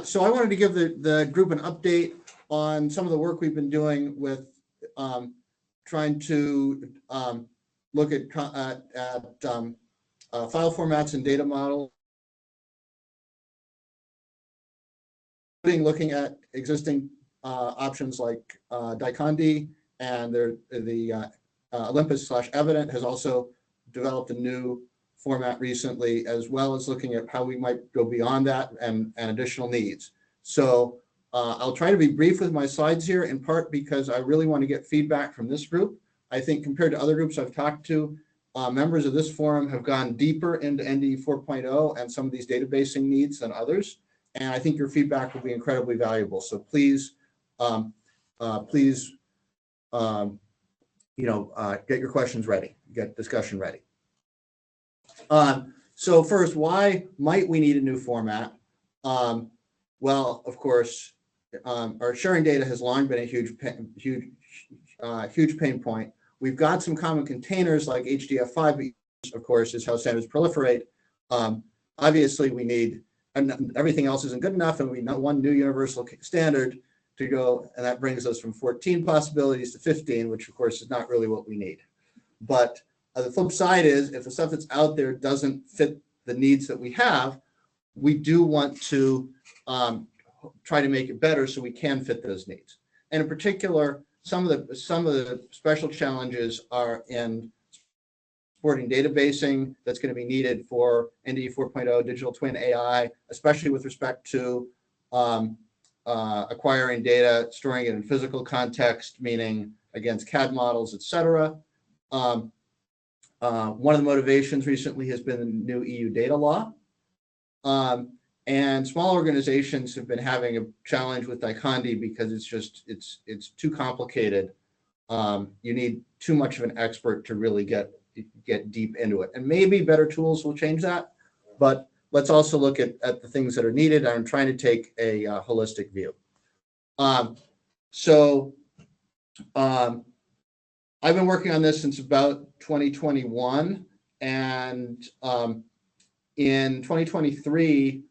So I wanted to give the group an update on some of the work we've been doing with trying to look at file formats and data models, looking at existing options like DICONDE, and the Olympus/Evident has also developed a new format recently, as well as looking at how we might go beyond that and additional needs. So I'll try to be brief with my slides here, in part because I really want to get feedback from this group. I think compared to other groups I've talked to, members of this forum have gone deeper into NDE 4.0 and some of these databasing needs than others. And I think your feedback will be incredibly valuable. So please, get your questions ready, get discussion ready. So first, why might we need a new format? Well, of course, our sharing data has long been a huge pain point. We've got some common containers like HDF5, of course, is how standards proliferate. Obviously, we need, and everything else isn't good enough, and we know one new universal standard to go, and that brings us from 14 possibilities to 15, which of course is not really what we need. But the flip side is, if the stuff that's out there doesn't fit the needs that we have, we do want to try to make it better so we can fit those needs. And in particular, some of the special challenges are in supporting databasing that's going to be needed for NDE 4.0 digital twin AI, especially with respect to acquiring data, storing it in physical context, meaning against CAD models, et cetera. One of the motivations recently has been the new EU data law. And small organizations have been having a challenge with DICONDE because it's too complicated. You need too much of an expert to really get deep into it. And maybe better tools will change that, but let's also look at the things that are needed. I'm trying to take a holistic view. I've been working on this since about 2021, and in 2023,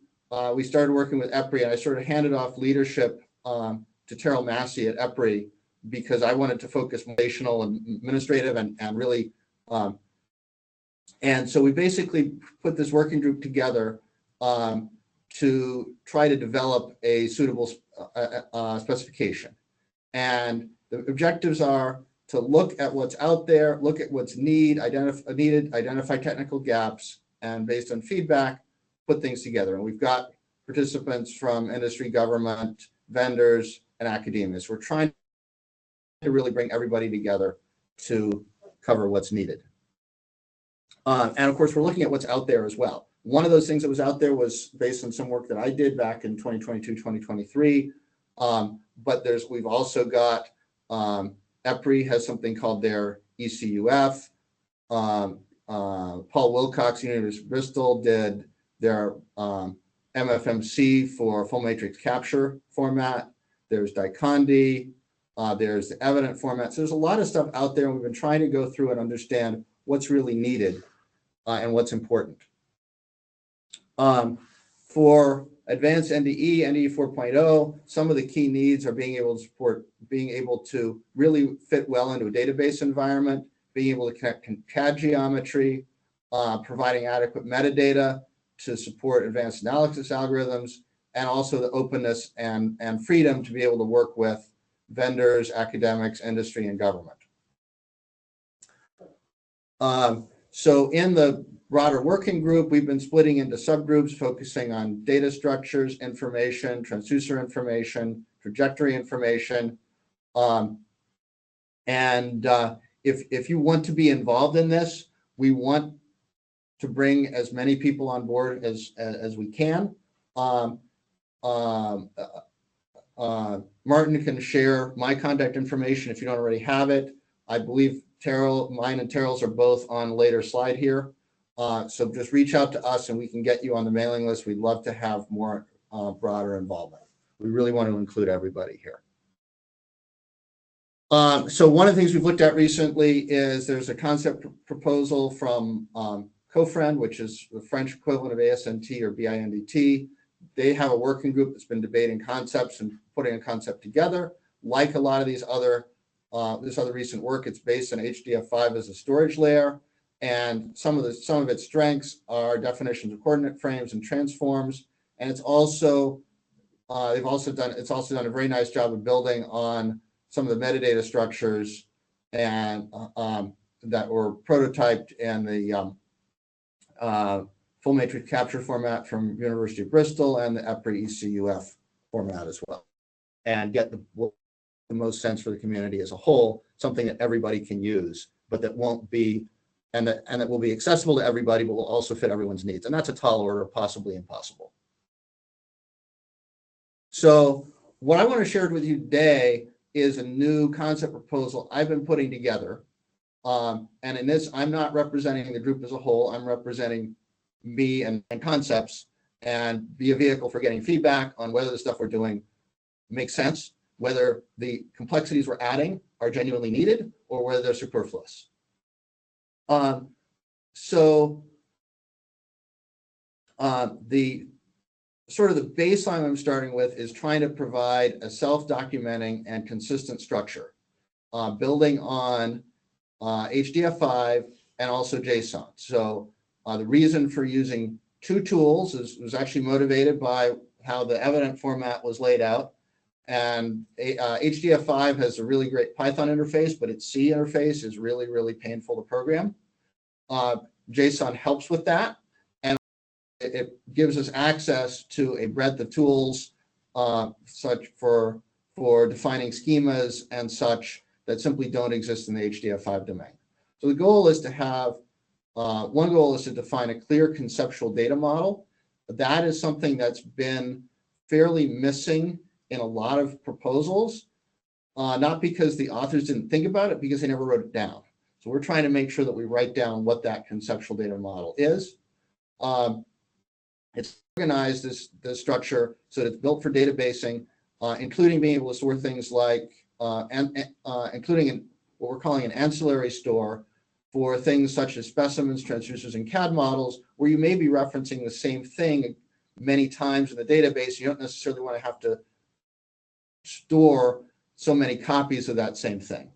we started working with EPRI, and I sort of handed off leadership to Terrell Massey at EPRI because I wanted to focus more relational and administrative and really, and so we basically put this working group together to try to develop a suitable specification. And the objectives are to look at what's out there, look at what's needed, identify technical gaps, and based on feedback, put things together. And we've got participants from industry, government, vendors, and academia. So we're trying to really bring everybody together to cover what's needed. And of course, we're looking at what's out there as well. One of those things that was out there was based on some work that I did back in 2022, 2023. But we've also got EPRI has something called their ECUF. Paul Wilcox, University of Bristol, did their MFMC for full matrix capture format. There's DICONDE. There's the Evident format. So there's a lot of stuff out there, and we've been trying to go through and understand what's really needed and what's important. For advanced NDE, NDE 4.0, some of the key needs are being able to really fit well into a database environment, being able to connect CAD geometry, providing adequate metadata to support advanced analysis algorithms, and also the openness and freedom to be able to work with vendors, academics, industry, and government. So in the broader working group, we've been splitting into subgroups, focusing on data structures, information, transducer information, trajectory information. If you want to be involved in this, we want to bring as many people on board as we can. Martin can share my contact information if you don't already have it. I believe mine and Terrell's are both on a later slide here. So just reach out to us and we can get you on the mailing list. We'd love to have more broader involvement. We really want to include everybody here. So one of the things we've looked at recently is there's a concept proposal from CoFriend, which is the French equivalent of ASNT or BINDT, they have a working group that's been debating concepts and putting a concept together. Like a lot of these other, this other recent work, it's based on HDF5 as a storage layer. And some of its strengths are definitions of coordinate frames and transforms. And it's also, it's also done a very nice job of building on some of the metadata structures and that were prototyped in the full matrix capture format from University of Bristol and the EPRI ECUF format as well, and get the most sense for the community as a whole, something that everybody can use, but that won't be, and that will be accessible to everybody, but will also fit everyone's needs. And that's a tall order, possibly impossible. So what I want to share with you today is a new concept proposal I've been putting together. And in this, I'm not representing the group as a whole. I'm representing me and concepts, and be a vehicle for getting feedback on whether the stuff we're doing makes sense, whether the complexities we're adding are genuinely needed, or whether they're superfluous. The sort of the baseline I'm starting with is trying to provide a self-documenting and consistent structure, building on HDF5 and also JSON. So the reason for using two tools was actually motivated by how the evident format was laid out. And HDF5 has a really great Python interface, but its C interface is really, really painful to program. JSON helps with that, and it gives us access to a breadth of tools, such for defining schemas and such that simply don't exist in the HDF5 domain. So the goal is to have, one goal is to define a clear conceptual data model. That is something that's been fairly missing in a lot of proposals, not because the authors didn't think about it, because they never wrote it down. So we're trying to make sure that we write down what that conceptual data model is. It's organized, this structure, so that it's built for databasing, including being able to store things like, including what we're calling an ancillary store for things such as specimens, transducers, and CAD models, where you may be referencing the same thing many times in the database. You don't necessarily want to have to store so many copies of that same thing.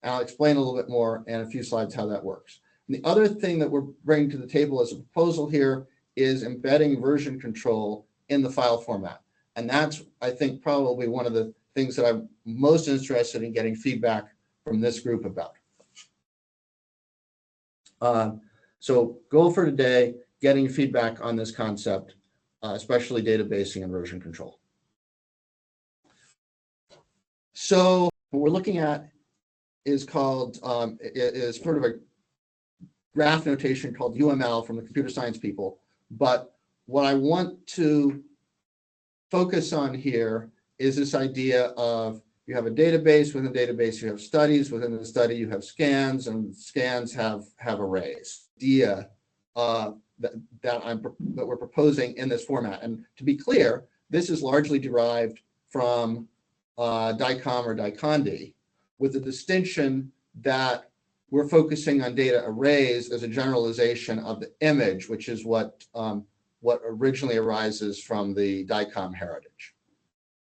And I'll explain a little bit more in a few slides how that works. And the other thing that we're bringing to the table as a proposal here is embedding version control in the file format. And that's, I think, probably one of the things that I'm most interested in getting feedback from this group about. So goal for today, getting feedback on this concept, especially databasing and version control. So what we're looking at is called, is sort of a graph notation called UML from the computer science people. But what I want to focus on here is this idea of, you have a database, within the database you have studies, within the study you have scans, and scans have arrays. Idea that we're proposing in this format. And to be clear, this is largely derived from DICOM or DICOND, with the distinction that we're focusing on data arrays as a generalization of the image, which is what originally arises from the DICOM heritage.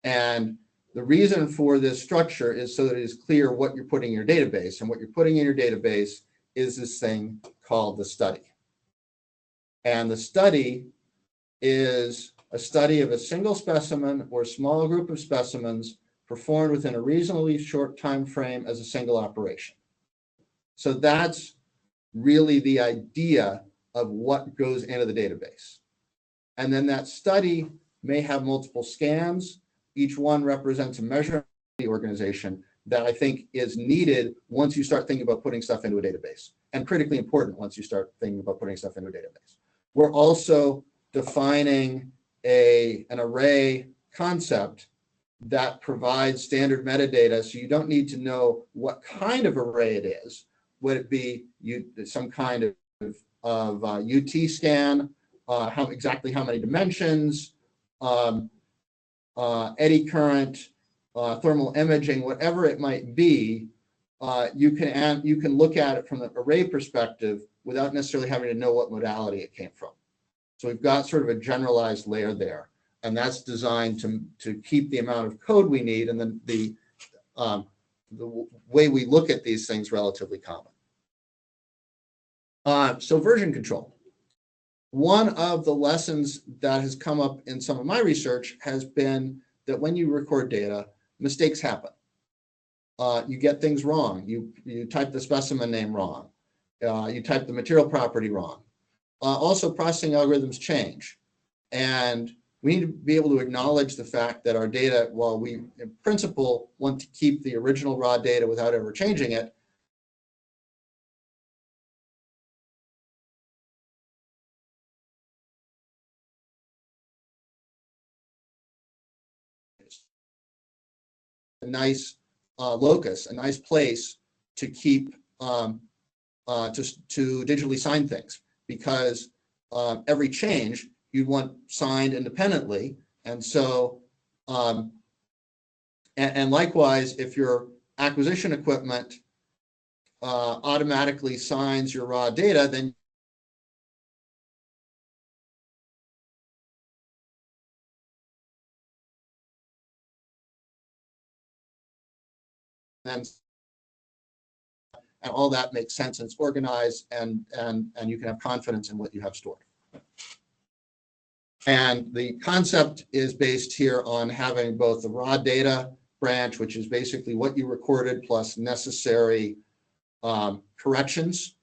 And the reason for this structure is so that it is clear what you're putting in your database. And what you're putting in your database is this thing called the study. And the study is a study of a single specimen or a small group of specimens performed within a reasonably short time frame as a single operation. So that's really the idea of what goes into the database. And then that study may have multiple scans. Each one represents a measurement of the organization that I think is needed once you start thinking about putting stuff into a database, and critically important once you start thinking about putting stuff into a database. We're also defining an array concept that provides standard metadata, so you don't need to know what kind of array it is. Would it be some kind of UT scan, exactly how many dimensions, eddy current, thermal imaging, whatever it might be, you can look at it from the array perspective without necessarily having to know what modality it came from. So we've got sort of a generalized layer there. and that's designed to keep the amount of code we need, and then the way we look at these things relatively common. So version control. One of the lessons that has come up in some of my research has been that when you record data, mistakes happen. You get things wrong. You type the specimen name wrong. You type the material property wrong. Also, processing algorithms change. And we need to be able to acknowledge the fact that our data, while we in principle want to keep the original raw data without ever changing it, a nice locus, a nice place to keep to digitally sign things, because every change you'd want signed independently. And so and likewise, if your acquisition equipment automatically signs your raw data, then and all that makes sense, and it's organized, and you can have confidence in what you have stored. And the concept is based here on having both the raw data branch, which is basically what you recorded plus necessary corrections,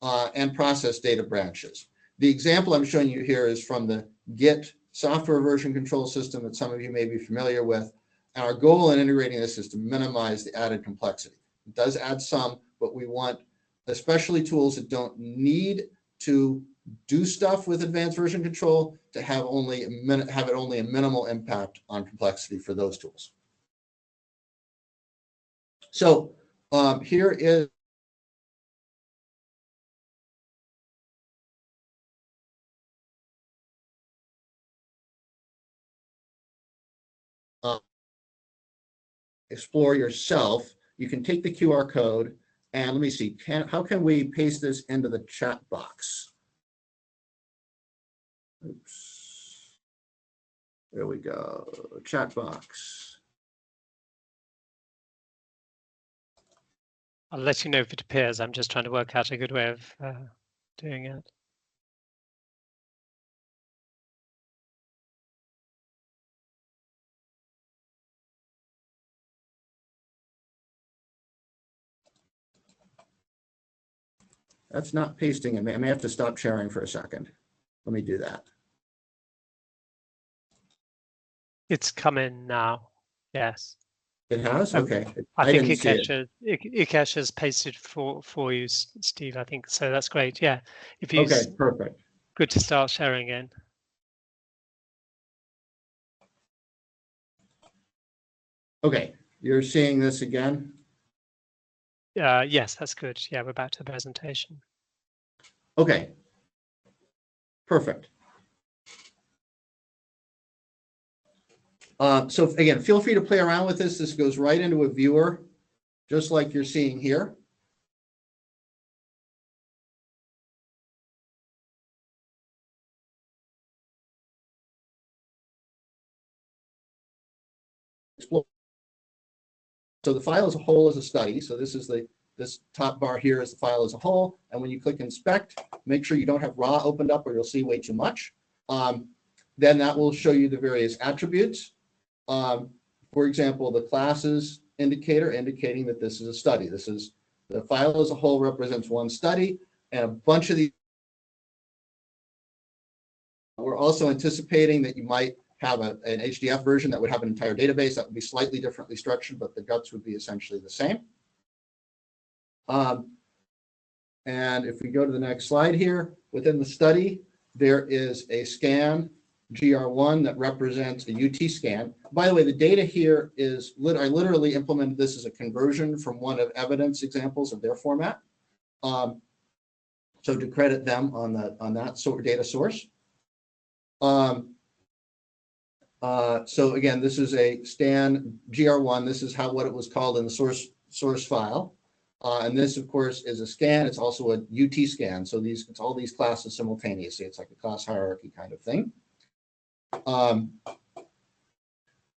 and process data branches. The example I'm showing you here is from the Git software version control system that some of you may be familiar with. And our goal in integrating this is to minimize the added complexity. It does add some, but we want especially tools that don't need to do stuff with advanced version control to have only a minimal impact on complexity for those tools. So here is explore yourself. You can take the QR code, and let me see, how can we paste this into the chat box? Oops. There we go, chat box. I'll let you know if it appears. I'm just trying to work out a good way of doing it. That's not pasting. I may have to stop sharing for a second. Let me do that. It's coming now. Yes. It has? Okay. I think Ikesh has pasted for you, Steve. I think so. That's great. Yeah. If you okay, perfect. Good to start sharing in. Okay, you're seeing this again? Yes, that's good. Yeah, we're back to the presentation. Okay, perfect. So again, feel free to play around with this. This goes right into a viewer, just like you're seeing here. So the file as a whole is a study. So this is this top bar here is the file as a whole. And when you click inspect, make sure you don't have raw opened up or you'll see way too much. Then that will show you the various attributes. For example, the classes indicator indicating that this is a study. This is the file as a whole represents one study, and a bunch of these. We're also anticipating that you might have an HDF version that would have an entire database that would be slightly differently structured, but the guts would be essentially the same. And if we go to the next slide here, within the study, there is a scan GR1 that represents a UT scan. By the way, the data here is, I literally implemented this as a conversion from one of evidence examples of their format. So to credit them on that data source. So again, this is a scan GR1. This is what it was called in the source file. And this, of course, is a scan. It's also a UT scan. So it's all these classes simultaneously. It's like a class hierarchy kind of thing.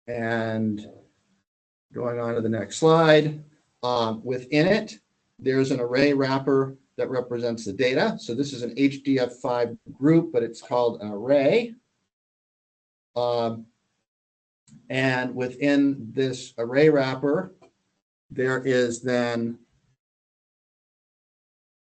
And going on to the next slide, within it, there's an array wrapper that represents the data. So this is an HDF5 group, but it's called an array. And within this array wrapper, there is then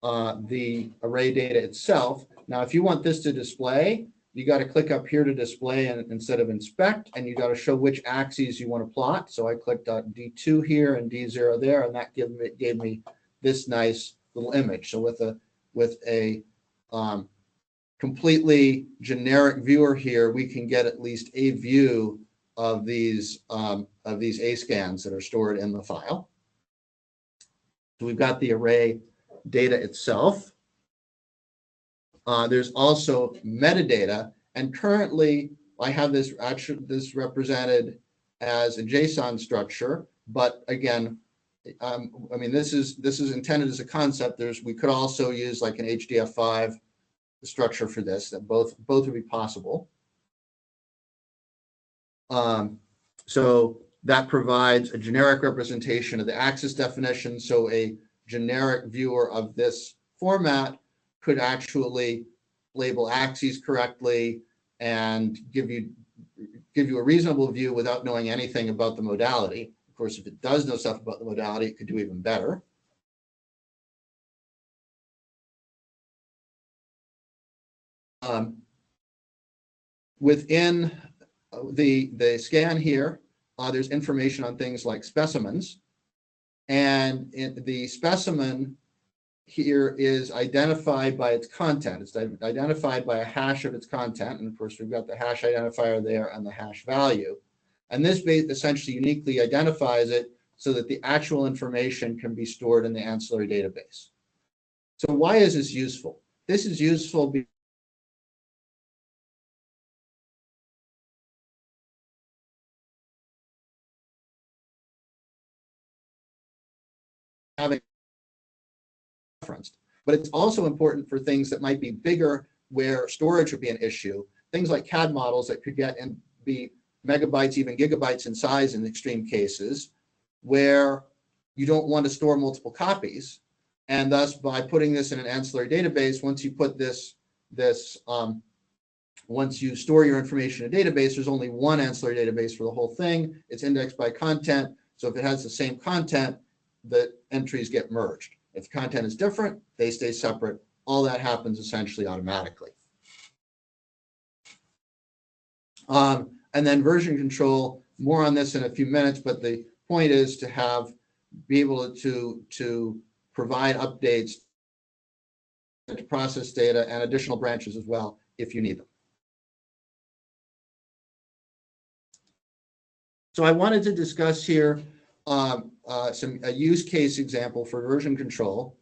the array data itself. Now, if you want this to display, you got to click up here to display instead of inspect, and you got to show which axes you want to plot. So I clicked D2 here and D0 there, and that gave me this nice little image. So with a completely generic viewer here, we can get at least a view of these A scans that are stored in the file. So we've got the array data itself. There's also metadata, and currently I have this represented as a JSON structure. But again, I mean, this is intended as a concept. We could also use like an HDF5 structure for this. That both would be possible. So that provides a generic representation of the axis definition. So a generic viewer of this format could actually label axes correctly and give you a reasonable view without knowing anything about the modality. Of course, if it does know stuff about the modality, it could do even better. Within the scan here, there's information on things like specimens, and the specimen here is identified by its content. It's identified by a hash of its content, and of course we've got the hash identifier there and the hash value, and this essentially uniquely identifies it so that the actual information can be stored in the ancillary database. So why is this useful? This is useful because having referenced, but it's also important for things that might be bigger where storage would be an issue. Things like CAD models that could get and be megabytes, even gigabytes in size in extreme cases, where you don't want to store multiple copies. And thus, by putting this in an ancillary database, once you put once you store your information in a database, there's only one ancillary database for the whole thing. It's indexed by content. So if it has the same content, the entries get merged. If content is different, they stay separate. All that happens essentially automatically. And then version control, more on this in a few minutes, but the point is to be able to provide updates to process data and additional branches as well if you need them. So I wanted to discuss here a use case example for version control,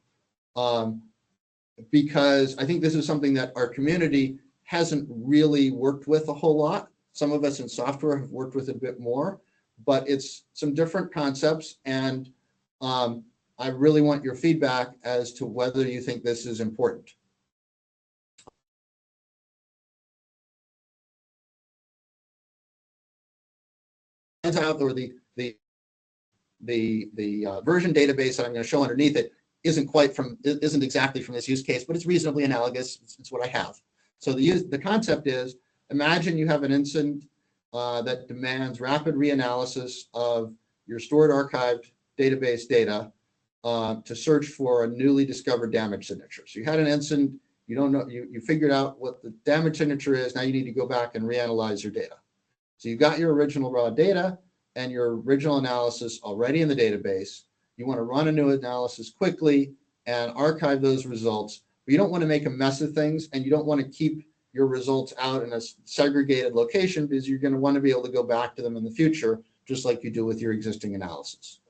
because I think this is something that our community hasn't really worked with a whole lot. Some of us in software have worked with it a bit more, but it's some different concepts, and I really want your feedback as to whether you think this is important. Or the version database that I'm going to show underneath it isn't exactly from this use case, but it's reasonably analogous. It's what I have. So the concept is, imagine you have an incident that demands rapid reanalysis of your stored archived database data to search for a newly discovered damage signature. So you had an incident, you don't know, you figured out what the damage signature is. Now you need to go back and reanalyze your data. So you got your original raw data and your original analysis already in the database. You want to run a new analysis quickly and archive those results, but you don't want to make a mess of things, and you don't want to keep your results out in a segregated location, because you're going to want to be able to go back to them in the future, just like you do with your existing analysis.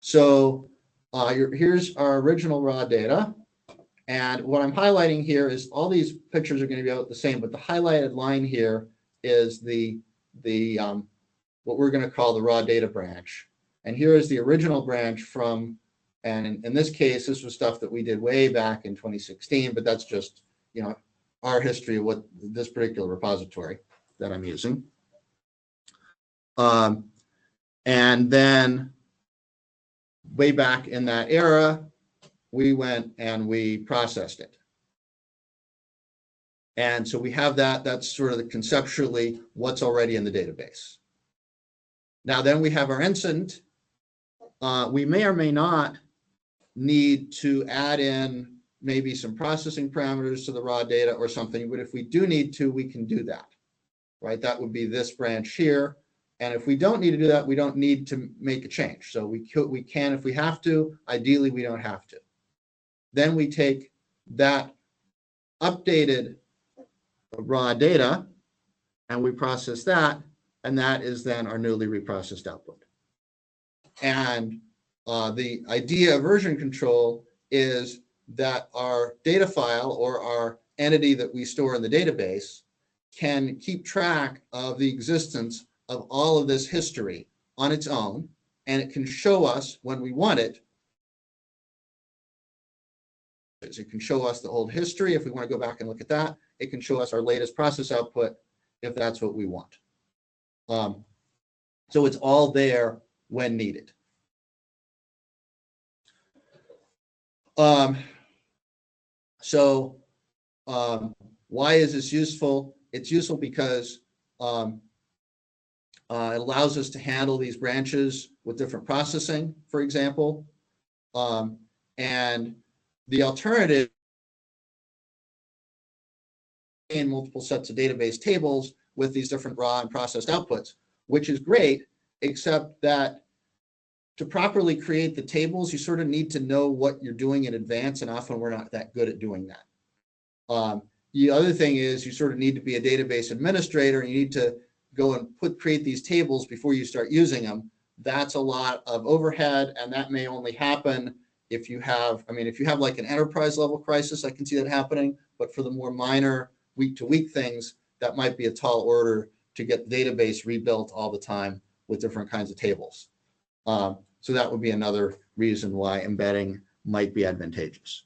So here's our original raw data. And what I'm highlighting here is all these pictures are going to be about the same, but the highlighted line here is what we're going to call the raw data branch. And here is the original branch from, and in this case, this was stuff that we did way back in 2016, but that's just, our history of what this particular repository that I'm using. And then way back in that era, we went and we processed it. And so we have that, that's sort of the conceptually what's already in the database. Now then we have our incident. We may or may not need to add in maybe some processing parameters to the raw data or something, but if we do need to, we can do that, right? That would be this branch here. And if we don't need to do that, we don't need to make a change. So we can if we have to. Ideally, we don't have to. Then we take that updated raw data and we process that, and that is then our newly reprocessed output. And the idea of version control is that our data file or our entity that we store in the database can keep track of the existence of all of this history on its own, and it can show us when we want it. It can show us the old history if we want to go back and look at that. It can show us our latest process output if that's what we want. So it's all there when needed. Why is this useful? It's useful because it allows us to handle these branches with different processing, for example. And the alternative in multiple sets of database tables with these different raw and processed outputs, which is great, except that to properly create the tables, you sort of need to know what you're doing in advance, and often we're not that good at doing that. The other thing is you sort of need to be a database administrator, and you need to go and create these tables before you start using them. That's a lot of overhead, and that may only happen if you have, if you have like an enterprise level crisis, I can see that happening, but for the more minor week-to-week things, that might be a tall order to get the database rebuilt all the time with different kinds of tables. So that would be another reason why embedding might be advantageous.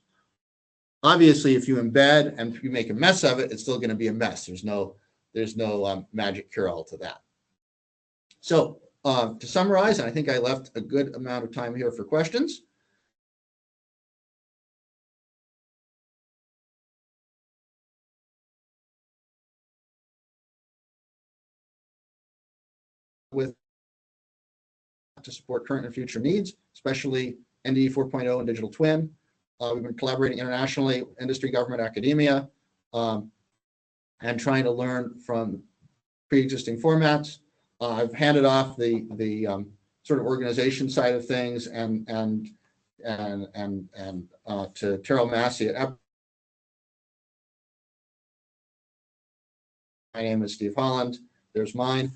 Obviously, if you embed and you make a mess of it, it's still going to be a mess. There's no magic cure-all to that. So to summarize, and I think I left a good amount of time here for questions. With to support current and future needs, especially NDE 4.0 and digital twin. We've been collaborating internationally, industry, government, academia, and trying to learn from pre-existing formats. I've handed off the sort of organization side of things and to Terrell Massey at My name is Steve Holland. There's mine.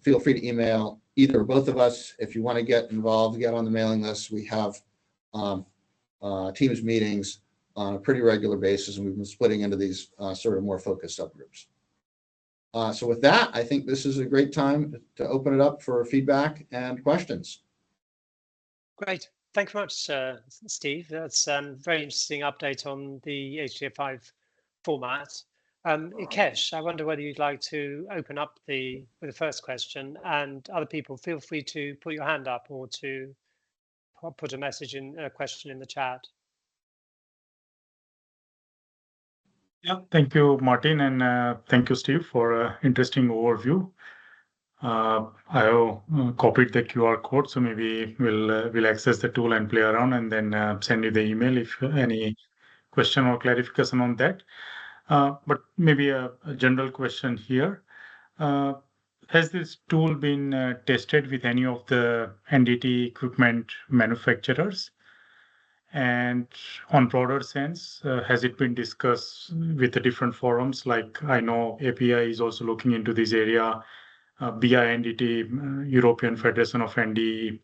Feel free to email either or both of us if you want to get involved, get on the mailing list. We have Teams meetings on a pretty regular basis, and we've been splitting into these sort of more focused subgroups. So with that, I think this is a great time to open it up for feedback and questions. Great. Thank you very much, Steve. That's a very interesting update on the HDF5 format. Ikesh, I wonder whether you'd like to open up with the first question, and other people feel free to put your hand up or to put a question in the chat. Yeah, thank you, Martin, and thank you, Steve, for an interesting overview. I have copied the QR code, so maybe we'll access the tool and play around, and then send you the email if any question or clarification on that. But maybe a general question here. Has this tool been tested with any of the NDT equipment manufacturers? And on broader sense, has it been discussed with the different forums? Like I know API is also looking into this area, BINDT, European Federation of NDE,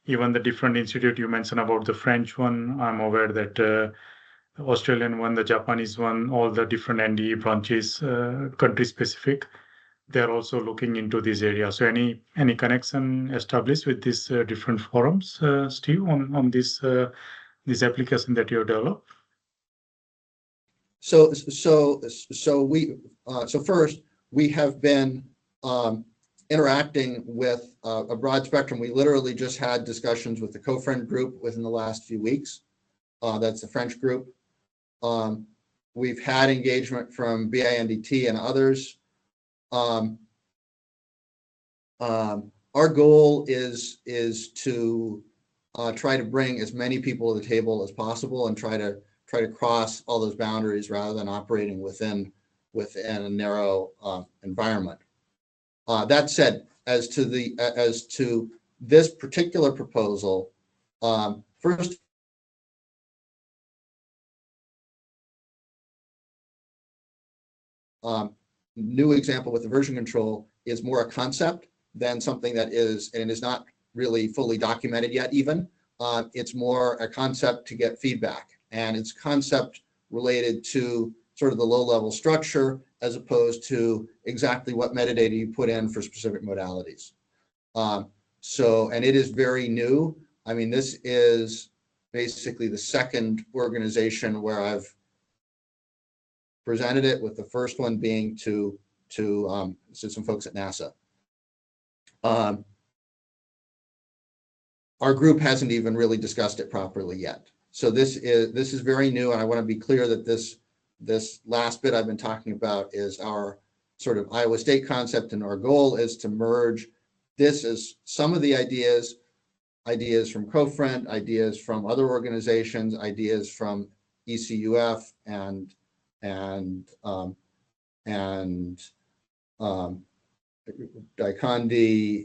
even the different institute you mentioned about the French one. I'm aware that the Australian one, the Japanese one, all the different NDE branches, country specific, they're also looking into this area. So any connection established with these different forums, Steve, on this application that you developed? First, we have been interacting with a broad spectrum. We literally just had discussions with the co-friend group within the last few weeks. That's the French group. We've had engagement from BINDT and others. Our goal is to try to bring as many people to the table as possible and try to cross all those boundaries rather than operating within a narrow environment. That said, as to this particular proposal, first, new example with the version control is more a concept than something that is not really fully documented yet even. It's more a concept to get feedback, and it's concept related to sort of the low-level structure as opposed to exactly what metadata you put in for specific modalities. And it is very new. I mean, this is basically the second organization where I've presented it, with the first one being to some folks at NASA. Our group hasn't even really discussed it properly yet. So this is very new, and I want to be clear that this last bit I've been talking about is our sort of Iowa State concept, and our goal is to merge this as some of the ideas from CoFriend, ideas from other organizations, ideas from ECUF and DICONDE,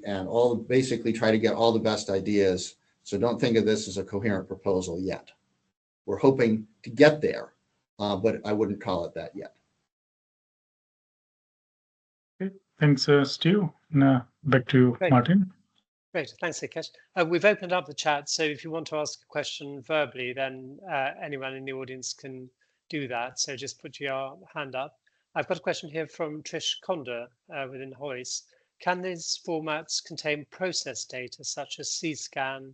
and basically try to get all the best ideas. So don't think of this as a coherent proposal yet. We're hoping to get there, but I wouldn't call it that yet. Okay, thanks, Steve. Now back to you, Great. Martin. Great, thanks, Hitesh. We've opened up the chat, so if you want to ask a question verbally, then anyone in the audience can do that. So just put your hand up. I've got a question here from Trish Conder within HOIS. Can these formats contain process data such as C-scan,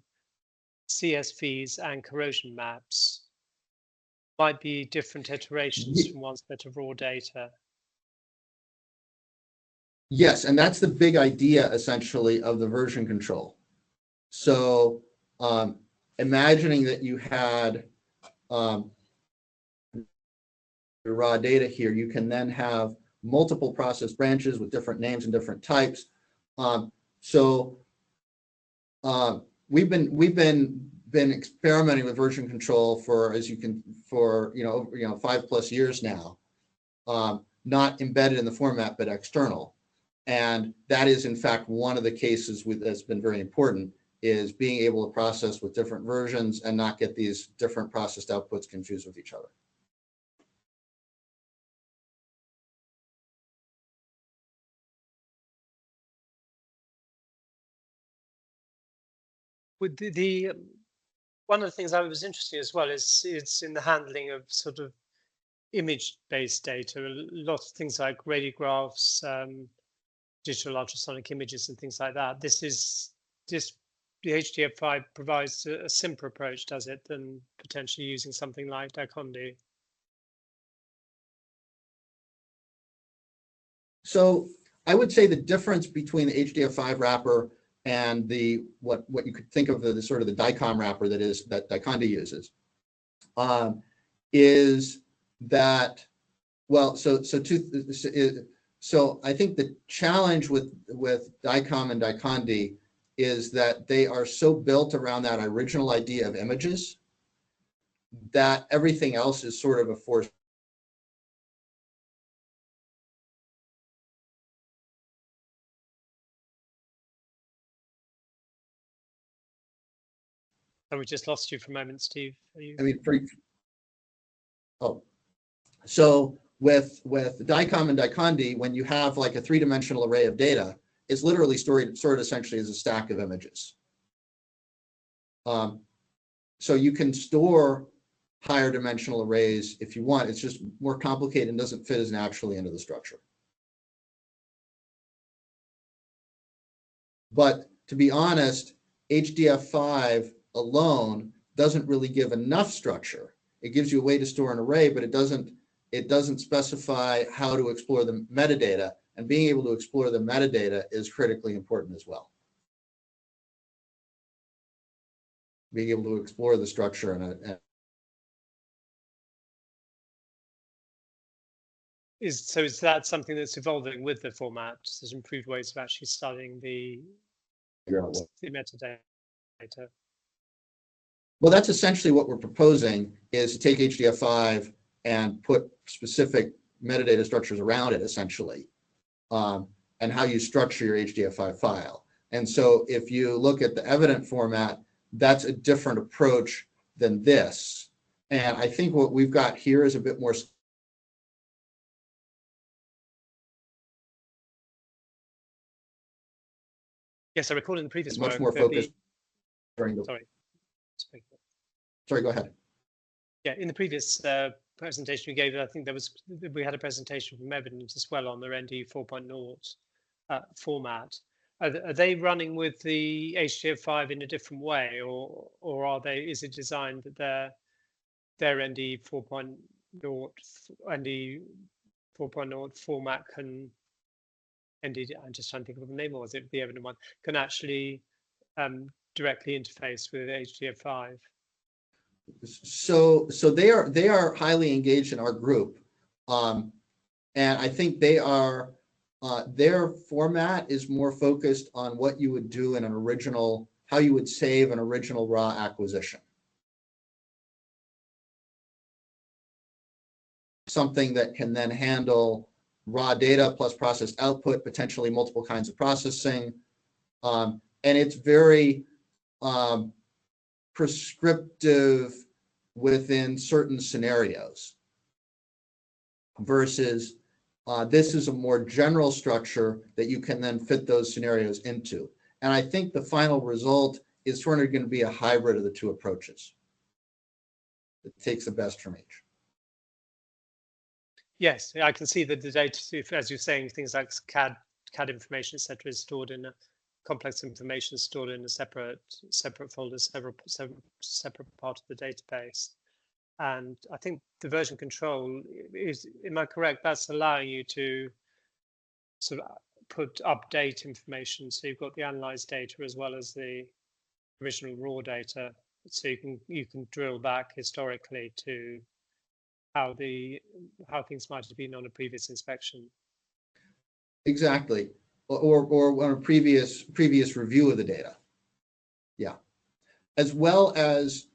CSVs, and corrosion maps? Might be different iterations from one set of raw data. Yes, and that's the big idea, essentially, of the version control. So imagining that you had your raw data here, you can then have multiple process branches with different names and different types. We've been experimenting with version control for 5+ years now, not embedded in the format but external. And that is, in fact, one of the cases that's been very important, is being able to process with different versions and not get these different processed outputs confused with each other. With one of the things I was interested in as well is it's in the handling of sort of image-based data. A lot of things like radiographs, digital ultrasonic images, and things like that. The HDF5 provides a simpler approach, does it, than potentially using something like DICONDE? So I would say the difference between the HDF5 wrapper and what you could think of the sort of the DICOM wrapper that DICONDE uses is that, well, so I think the challenge with DICOM and DICONDE is that they are so built around that original idea of images that everything else is sort of a force. And we just lost you for a moment, Steve. So with DICOM and DICONDE, when you have like a 3-dimensional array of data, it's literally stored essentially as a stack of images. So you can store higher dimensional arrays if you want. It's just more complicated and doesn't fit as naturally into the structure. But to be honest, HDF5 alone doesn't really give enough structure. It gives you a way to store an array, but it doesn't it doesn't specify how to explore the metadata, and being able to explore the metadata is critically important as well. Being able to explore the structure and Is that something that's evolving with the format? There's improved ways of actually studying the metadata. Well, that's essentially what we're proposing, is to take HDF5 and put specific metadata structures around it, essentially, and how you structure your HDF5 file. And so if you look at the evident format, that's a different approach than this. And I think what we've got here is a bit more. Yes, I recall in the previous much work more focused during the. Sorry, go ahead. Yeah, in the previous presentation we gave, I think we had a presentation from Evidence as well on their NDE 4.0 format. Are they running with the HDF5 in a different way, or are they? Is it designed that their NDE 4.0 format can? NDE, I'm just trying to think of the name, or was it the Evident one? Can actually directly interface with HDF5. So they are highly engaged in our group, and I think they are. Their format is more focused on what you would do in an original, how you would save an original raw acquisition. Something that can then handle raw data plus processed output, potentially multiple kinds of processing. And it's very prescriptive within certain scenarios versus this is a more general structure that you can then fit those scenarios into. And I think the final result is sort of going to be a hybrid of the two approaches. It takes the best from each. Yes, I can see that the data, as you're saying, things like CAD information, etc., is stored in a complex information stored in a separate folder, separate part of the database. And I think the version control is, am I correct? That's allowing you to sort of update information. So you've got the analyzed data as well as the original raw data. So you can drill back historically to how things might have been on a previous inspection. Exactly, or on a previous review of the data. Yeah, as well as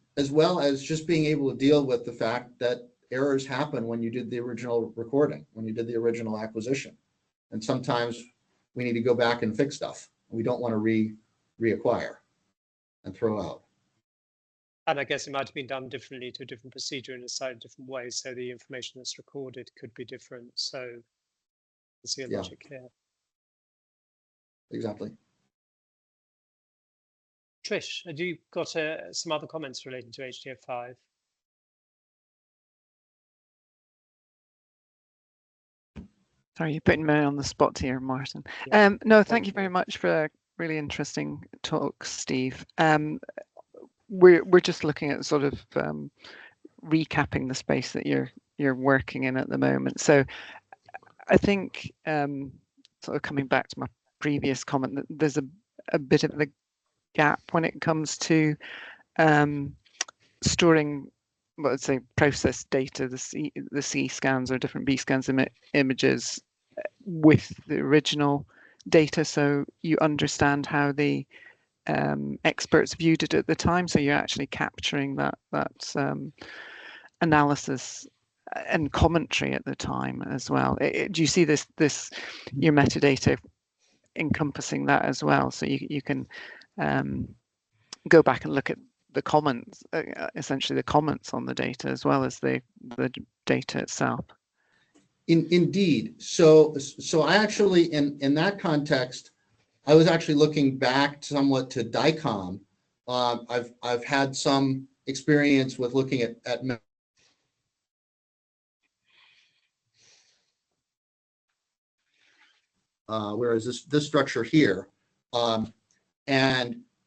just being able to deal with the fact that errors happen when you did the original recording, when you did the original acquisition, and sometimes we need to go back and fix stuff. We don't want to reacquire and throw out. And I guess it might have been done differently to a different procedure in a slightly different way. So the information that's recorded could be different. So you see a logic here. Exactly. Trish, have you got some other comments relating to HDF5? Sorry, you're putting me on the spot here, Martin. Yeah. No, thank you very much for a really interesting talk, Steve. We're just looking at sort of recapping the space that you're working in at the moment. So I think sort of coming back to my previous comment, that there's a bit of a gap when it comes to storing, well, let's say, processed data, the C scans or different B scans images with the original data, so you understand how the experts viewed it at the time. So you're actually capturing that analysis and commentary at the time as well. Do you see this your metadata encompassing that as well? So you can go back and look at the comments, essentially the comments on the data as well as the data itself. Indeed. So I actually, in that context, I was actually looking back somewhat to DICOM. I've had some experience with looking at whereas this structure here, and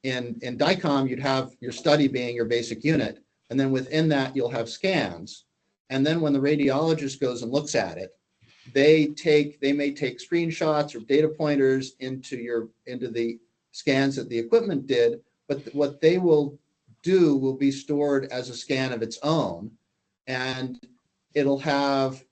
in DICOM you'd have your study being your basic unit, and then within that you'll have scans, And then when the radiologist goes and looks at it, they may take screenshots or data pointers into the scans that the equipment did, but what they will do will be stored as a scan of its own, and it'll have.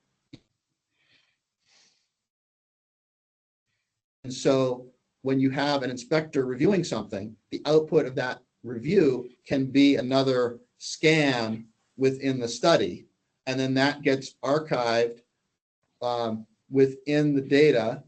And so when you have an inspector reviewing something, the output of that review can be another scan within the study, and then that gets archived within the data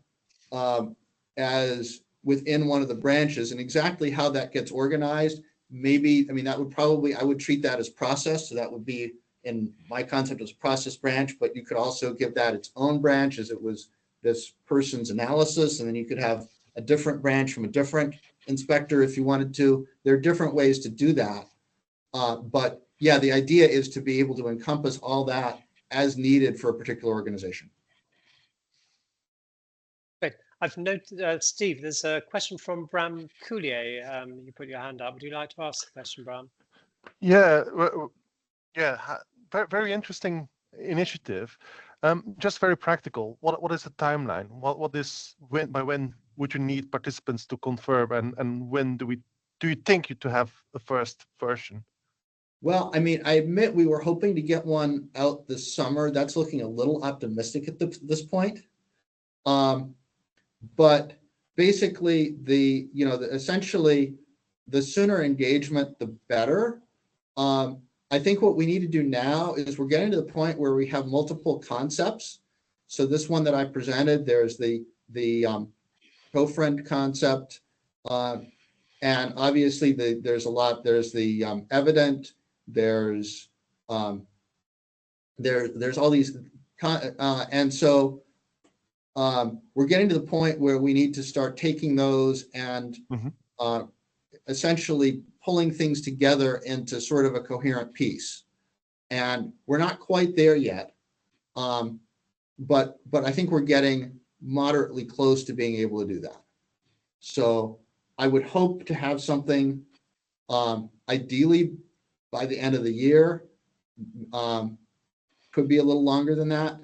as within one of the branches. And exactly how that gets organized, maybe, I mean, that would probably, I would treat that as process. So that would be, in my concept, as process branch, but you could also give that its own branch as it was this person's analysis. And then you could have a different branch from a different inspector if you wanted to. There are different ways to do that. But yeah, the idea is to be able to encompass all that as needed for a particular organization. Great. I've noted, Steve, there's a question from Bram Coulier. You put your hand up. Would you like to ask the question, Bram? Yeah, yeah, very, very interesting initiative. Just very practical. What is the timeline? What is by when would you need participants to confirm, and when do you think you to have a first version? Well, I mean, I admit we were hoping to get one out this summer. That's looking a little optimistic at this point. But basically, essentially, the sooner engagement, the better. I think what we need to do now is we're getting to the point where we have multiple concepts. So this one that I presented, there's the co-friend concept, and obviously there's a lot. There's the evident. There's all these, and so we're getting to the point where we need to start taking those and essentially pulling things together into sort of a coherent piece. And we're not quite there yet, but I think we're getting moderately close to being able to do that. So I would hope to have something ideally by the end of the year. Could be a little longer than that.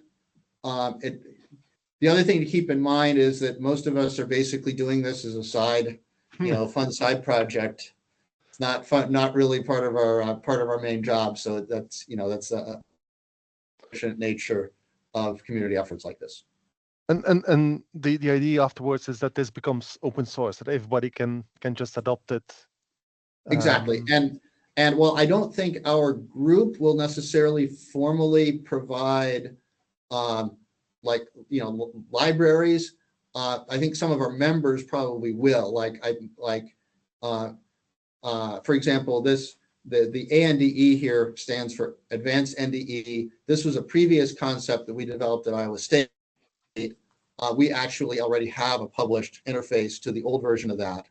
The other thing to keep in mind is that most of us are basically doing this as a side, fun side project. It's not fun, not really part of our main job. So that's the nature of community efforts like this. And the idea afterwards is that this becomes open source, that everybody can just adopt it. Exactly. And well, I don't think our group will necessarily formally provide libraries. I think some of our members probably will. For example, the ANDE here stands for Advanced NDE. This was a previous concept that we developed at Iowa State. We actually already have a published interface to the old version of that,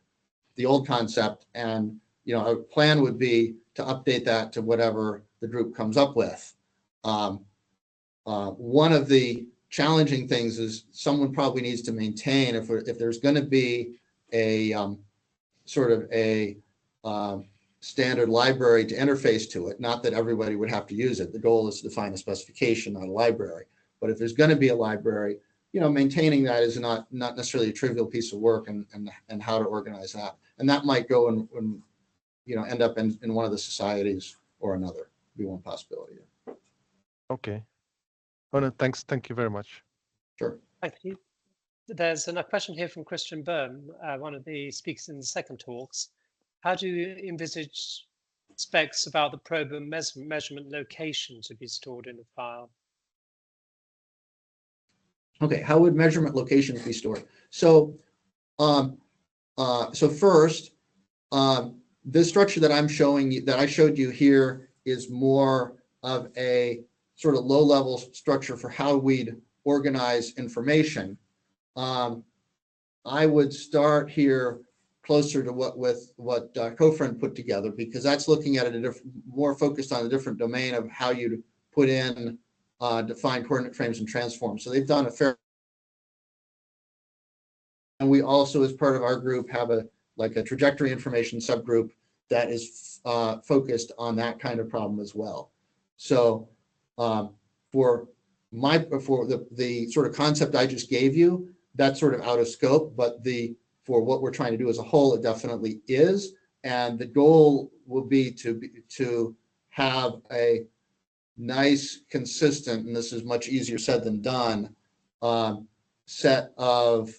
the old concept, and our plan would be to update that to whatever the group comes up with. One of the challenging things is someone probably needs to maintain, if there's going to be a sort of a standard library to interface to it, not that everybody would have to use it. The goal is to define a specification, not a library. But if there's going to be a library, maintaining that is not necessarily a trivial piece of work, and how to organize that. And that might go and end up in one of the societies or another. Be one possibility. Okay. Oh, no, thanks. Thank you very much. Sure. Thank you. There's a question here from Christian Böhm, one of the speakers in the second talks. How do you envisage specs about the probe and measurement location to be stored in a file? Okay, how would measurement locations be stored? So, first, this structure that I'm showing you, that I showed you here, is more of a sort of low-level structure for how we'd organize information. I would start here closer to what CoFriend put together, because that's looking at it more focused on a different domain of how you'd put in defined coordinate frames and transforms. So they've done a fair. And we also, as part of our group, have a trajectory information subgroup that is focused on that kind of problem as well. So for the sort of concept I just gave you, that's sort of out of scope, but for what we're trying to do as a whole, it definitely is. And the goal will be to have a nice, consistent, and this is much easier said than done, set of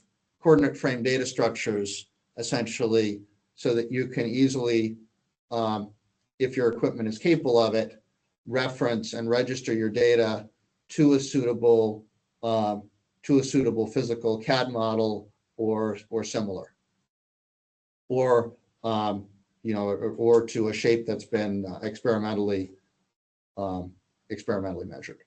coordinate frame data structures, essentially, so that you can easily, if your equipment is capable of it, reference and register your data to a suitable physical CAD model or similar, or or to a shape that's been experimentally measured.